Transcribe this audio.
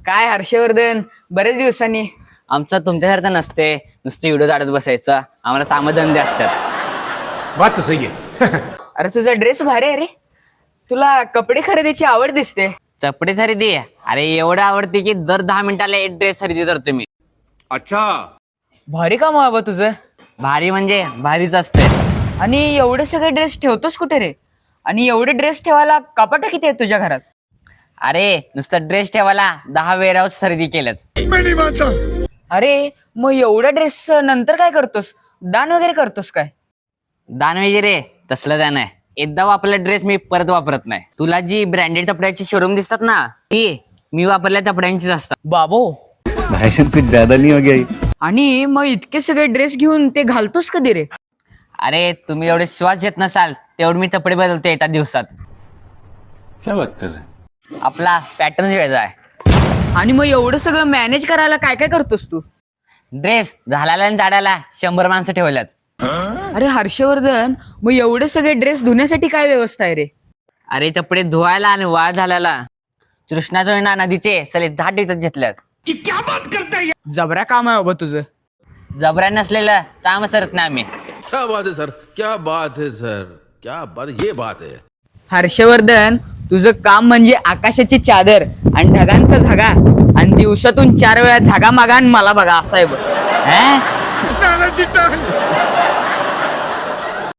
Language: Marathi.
काय हर्षवर्धन, बरेच दिवसांनी. आमचं तुमच्यासारखं नसते नुसते व्हिडिओ काढत बसायचं. आम्हाला कामधंदे असतात. बात तो सही है. अरे तुझा ड्रेस भारी आहे रे. तुला कपडे खरेदीची आवड दिसते. कपडे खरेदी अरे एवढं आवडते की दर 10 मिनिटाला एक ड्रेस खरेदी करतो मी. अच्छा. भारी काम आहे बाबा तुझं. भारी म्हणजे भारीच असते. आणि एवढे सगळे ड्रेस ठेवतोस कुठे रे? आणि एवढे ड्रेस ठेवायला कपाट किती आहेत तुझ्या घरात? अरे नुसतं ड्रेस ठेवायला 10 वेअरहाऊस खरेदी केल्यात. अरे मग एवढ्या ड्रेस नंतर काय करतोस? दान वगैरे करतोस काय? दान वगैरे तसलं दान आहे. एकदा वापरला ड्रेस मी परत वापरत नाही. तुला जी ब्रँडेड कपड्याची शोरूम दिसतात ना ती मी वापरल्या कपड्यांचीच असतात. बाबो, भाईसाहब कुछ ज्यादा नहीं हो गया ये? आणि मग इतके सगळे ड्रेस घेऊन ते घालतोस कधी रे? अरे तुम्ही एवढे श्वास घेत नसाल तेवढे मी कपडे बदलते एका दिवसात. क्या बात कर रहे हैं? आपला पॅटर्न वेगळा आहे. आणि मग एवढं सगळं मॅनेज करायला काय काय करतोस तू? ड्रेस घालायला आणि झाडायला 100 माणसं ठेवल्यात. अरे हर्षवर्धन, मग एवढे सगळे ड्रेस धुण्यासाठी काय व्यवस्था आहे रे? अरे कपडे धुवायला आणि वाळ झाल्याला कृष्णाच्या नदीचे सले 10 टिकत घेतल्यात. जबरा काम आहे बाबा तुझं. जबऱ्या नसलेलं काम सरत नाही आम्ही. क्या बात है सर, क्या बात है सर, क्या बात, ये बात है. हर्षवर्धन, तुझं काम म्हणजे आकाशाची चादर आणि ढगांचा झागा आणि दिवसातून 4 वेळा झागा मागा आणि मला बघा असं आहे बघ. हैं?